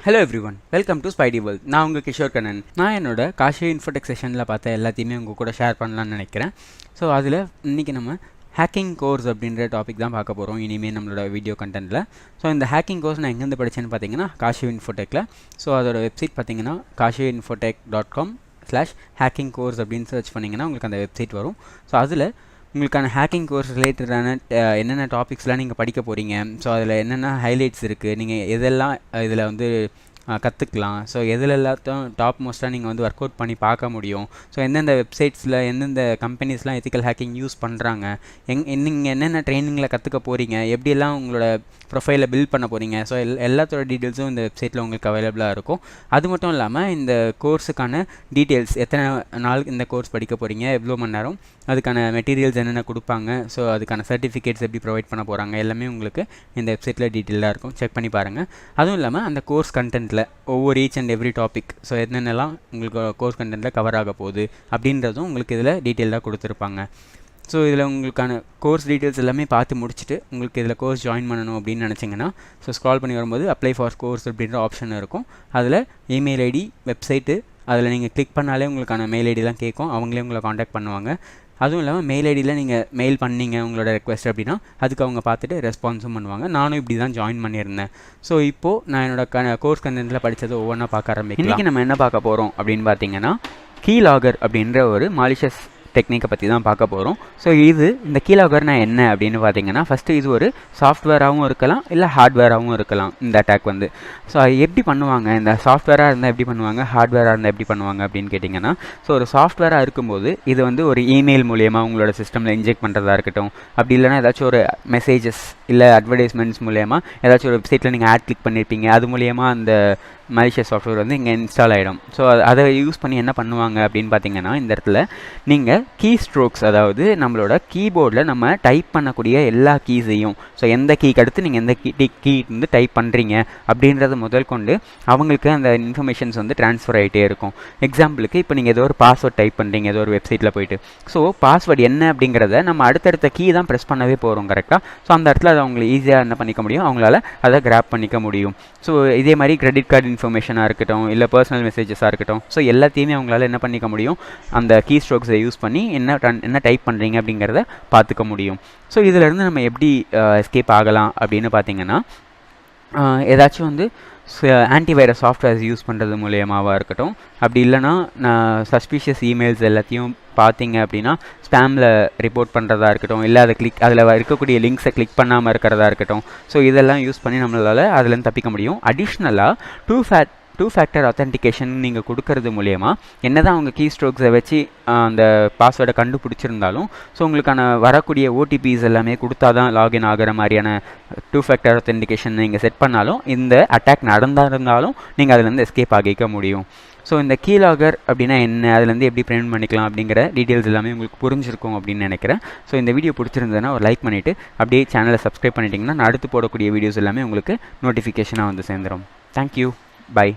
Hello everyone, welcome to Spidey world. நான் உங்கள் கிஷோர் கண்ணன். நான் என்னோட காஷி இன்ஃபோடெக் செஷனில் பார்த்த எல்லாத்தையுமே உங்கள் கூட ஷேர் பண்ணலான்னு நினைக்கிறேன். ஸோ அதில் இன்றைக்கி நம்ம ஹேக்கிங் கோர்ஸ் அப்படின்ற டாபிக் தான் பார்க்க போகிறோம் இனிமேல் நம்மளோட வீடியோ கண்டென்ட்டில். ஸோ இந்த ஹேக்கிங் கோர்ஸ் நான் எங்கேருந்து படித்தேன்னு பார்த்தீங்கன்னா காஷி இன்ஃபோடெக்கில். ஸோ அதோட வெப்சைட் பார்த்தீங்கன்னா kashiinfotech.com/hacking course அப்படின்னு சர்ச் பண்ணிங்கன்னா உங்களுக்கு அந்த வெப்சைட் வரும். ஸோ அதில் உங்களுக்கான ஹேக்கிங் கோர்ஸ் ரிலேட்டடான என்னென்ன டாபிக்ஸ்லாம் நீங்கள் படிக்க போகிறீங்க, ஸோ அதில் என்னென்ன ஹைலைட்ஸ் இருக்குது, நீங்கள் எதெல்லாம் இதில் வந்து கற்றுக்கலாம், ஸோ எதில் எல்லாத்தையும் டாப் மோஸ்ட்டாக நீங்கள் வந்து ஒர்க் அவுட் பண்ணி பார்க்க முடியும், ஸோ எந்தெந்த வெப்சைட்ஸில் எந்தெந்த கம்பெனிஸ்லாம் எத்திக்கல் ஹேக்கிங் யூஸ் பண்ணுறாங்க, நீங்கள் என்னென்ன ட்ரைனிங்கில் கற்றுக்க போகிறீங்க, எப்படியெல்லாம் உங்களோட ப்ரொஃபைலை பில்ட் பண்ண போகிறீங்க, ஸோ எல்லாத்தோட டீட்டெயில்ஸும் இந்த வெப்சைட்டில் உங்களுக்கு அவைலபிளாக இருக்கும். அது மட்டும் இல்லாமல் இந்த கோர்ஸுக்கான டீட்டெயில்ஸ், எத்தனை நாளுக்கு இந்த கோர்ஸ் படிக்க போகிறீங்க, எவ்வளோ மணி நேரம், அதுக்கான மெட்டீரியல்ஸ் என்னென்ன கொடுப்பாங்க, ஸோ அதுக்கான சர்டிஃபிகேட்ஸ் எப்படி ப்ரொவைட் பண்ண போகிறாங்க, எல்லாமே உங்களுக்கு இந்த வெப்சைட்டில் டீட்டெயிலாக இருக்கும். செக் பண்ணி பாருங்கள். அதுவும் இல்லாமல் அந்த கோர்ஸ் கண்டென்ட்டில் ஒவ்வொரு each and every topic, so என்னென்னலாம் உங்களுக்கு கோர்ஸ் கண்டென்ட்டில் கவர் ஆக போகுது அப்படின்றதும் உங்களுக்கு இதில் டீட்டெயிலாக கொடுத்துருப்பாங்க. ஸோ இதில் உங்களுக்கான கோர்ஸ் டீட்டெயில்ஸ் எல்லாமே பார்த்து முடிச்சுட்டு உங்களுக்கு இதில் கோர்ஸ் ஜாயின் பண்ணணும் அப்படின்னு நினச்சிங்கன்னா ஸோ ஸ்க்ரால் பண்ணி வரும்போது அப்ளை ஃபார் கோர்ஸ் அப்படின்ற ஆப்ஷன் இருக்கும். அதில் இமெயில் ஐடி, வெப்சைட்டு, அதில் நீங்கள் கிளிக் பண்ணாலே உங்களுக்கான மெயில் ஐடிலாம் கேட்கும். அவங்களே உங்களை காண்டாக்ட் பண்ணுவாங்க. அதுவும் இல்லாமல் மெயில் ஐடியில் நீங்கள் மெயில் பண்ணீங்க உங்களோட ரெக்வெஸ்ட் அப்படின்னா அதுக்கு அவங்க பார்த்துட்டு ரெஸ்பான்ஸும் பண்ணுவாங்க. நானும் இப்படி தான் ஜாயின் பண்ணியிருந்தேன். ஸோ இப்போது நான் என்னோட கோர்ஸ் கண்டென்ட்டில் படித்தது ஒவ்வொன்றா பார்க்க ஆரம்பிக்கிறேன். இன்றைக்கி நம்ம என்ன பார்க்க போகிறோம் அப்படின்னு பார்த்தீங்கன்னா கீலாகர் அப்படின்ற ஒரு மாலிஷியஸ் டெக்னிக்கை பற்றி தான் பார்க்க போகிறோம். ஸோ இந்த கீலாகர்னா என்ன அப்படின்னு பார்த்தீங்கன்னா ஃபஸ்ட்டு இது ஒரு சாஃப்ட்வேராகவும் இருக்கலாம், இல்லை ஹார்ட்வேராகவும் இருக்கலாம். இந்த அட்டாக் வந்து ஸோ எப்படி பண்ணுவாங்க, இந்த சாஃப்ட்வேராக இருந்தால் எப்படி பண்ணுவாங்க, ஹார்ட்வேராக இருந்தால் எப்படி பண்ணுவாங்க அப்படின்னு கேட்டிங்கன்னா, ஸோ ஒரு சாஃப்ட்வேராக இருக்கும்போது இது வந்து ஒரு இமெயில் மூலியமாக உங்களோட சிஸ்டமில் இன்ஜெக்ட் பண்ணுறதா இருக்கட்டும், அப்படி இல்லைனா ஏதாச்சும் ஒரு மெசேஜஸ் இல்லை அட்வர்டைஸ்மெண்ட்ஸ் மூலியமாக ஏதாச்சும் ஒரு வெப்சைட்டில் நீங்கள் ஆட் கிளிக் பண்ணியிருப்பீங்க, அது மூலியமாக அந்த மலிஷியஸ் சாஃப்ட்வேர் வந்து இங்கே இன்ஸ்டால் ஆகிடும். ஸோ அதை யூஸ் பண்ணி என்ன பண்ணுவாங்க அப்படின்னு பார்த்தீங்கன்னா இந்த இடத்துல நீங்கள் கீ ஸ்ட்ரோக்ஸ், அதாவது நம்மளோட கீபோர்டில் நம்ம டைப் பண்ணக்கூடிய எல்லா கீஸையும், ஸோ எந்த கீக்கு அடுத்து நீங்கள் எந்த கீ வந்து டைப் பண்ணுறீங்க அப்படின்றது முதல் கொண்டு அவங்களுக்கு அந்த இன்ஃபர்மேஷன்ஸ் வந்து ட்ரான்ஸ்ஃபர் ஆகிட்டே இருக்கும். எக்ஸாம்பிளுக்கு இப்போ நீங்கள் ஏதோ ஒரு பாஸ்வேர்ட் டைப் பண்ணுறீங்க ஏதோ ஒரு வெப்சைட்டில் போய்ட்டு, ஸோ பாஸ்வேர்டு என்ன அப்படிங்கிறத நம்ம அடுத்தடுத்த கீ தான் ப்ரெஸ் பண்ணவே போகிறோம் கரெக்டாக. ஸோ அந்த இடத்துல அதை அவங்களை ஈஸியாக என்ன பண்ணிக்க முடியும், அவங்களால அதை கிராப் பண்ணிக்க முடியும். ஸோ இதே மாதிரி கிரெடிட் கார்டு இன்ஃபர்மேஷனாக இருக்கட்டும், இல்லை பர்சனல் மெசேஜஸாக இருக்கட்டும், ஸோ எல்லாத்தையுமே அவங்களால என்ன பண்ணிக்க முடியும், அந்த கீ ஸ்ட்ரோக்ஸை யூஸ் பண்ணி என்ன டைப் பண்ணுறீங்க அப்படிங்கிறத பார்த்துக்க முடியும். ஸோ இதிலேருந்து நம்ம எப்படி எஸ்கேப் ஆகலாம் அப்படின்னு பார்த்தீங்கன்னா ஏதாச்சும் வந்து ஆன்டிவைரஸ் சாஃப்ட்வேர்ஸ் யூஸ் பண்ணுறது மூலியமாவாக இருக்கட்டும், அப்படி இல்லைனா நான் சஸ்பீஷியஸ் இமெயில்ஸ் எல்லாத்தையும் பார்த்தீங்க அப்படின்னா ஸ்பேமில் ரிப்போர்ட் பண்ணுறதா இருக்கட்டும், இல்லை அதில் இருக்கக்கூடிய லிங்க்ஸை கிளிக் பண்ணாமல் இருக்கிறதா இருக்கட்டும், ஸோ இதெல்லாம் யூஸ் பண்ணி நம்மளால் அதுலேருந்து தப்பிக்க முடியும். அடிஷ்னலாக டூ ஃபேக்டர் ஆத்தென்டிகேஷன் நீங்கள் கொடுக்கறது மூலயமா என்ன தான் அவங்க கீ ஸ்ட்ரோக்ஸை வச்சு அந்த பாஸ்வேர்டை கண்டுபிடிச்சிருந்தாலும் ஸோ உங்களுக்கான வரக்கூடிய ஓடிபிஸ் எல்லாமே கொடுத்தா தான் லாகின் ஆகிற மாதிரியான டூ ஃபேக்டர் ஆத்தென்டிகேஷன் நீங்கள் செட் பண்ணாலும் இந்த அட்டாக் நடந்தாலும் நீங்கள் அதுலேருந்து எஸ்கேப் ஆகிக்க முடியும். ஸோ இந்த கீலாகர் அப்படின்னா என்ன, அதுலேருந்து எப்படி ப்ரிவென்ட் பண்ணிக்கலாம் அப்படிங்கிற டீட்டெயில்ஸ் எல்லாமே உங்களுக்கு புரிஞ்சிருக்கும் அப்படின்னு நினைக்கிறேன். ஸோ இந்த வீடியோ பிடிச்சிருந்ததுன்னா ஒரு லைக் பண்ணிவிட்டு அப்படியே சேனலை சப்ஸ்கிரைப் பண்ணிட்டீங்கன்னா நான் அடுத்து போடக்கூடிய வீடியோஸ் எல்லாமே உங்களுக்கு நோட்டிஃபிகேஷனாக வந்து சேர்ந்துடும். Thank you, by.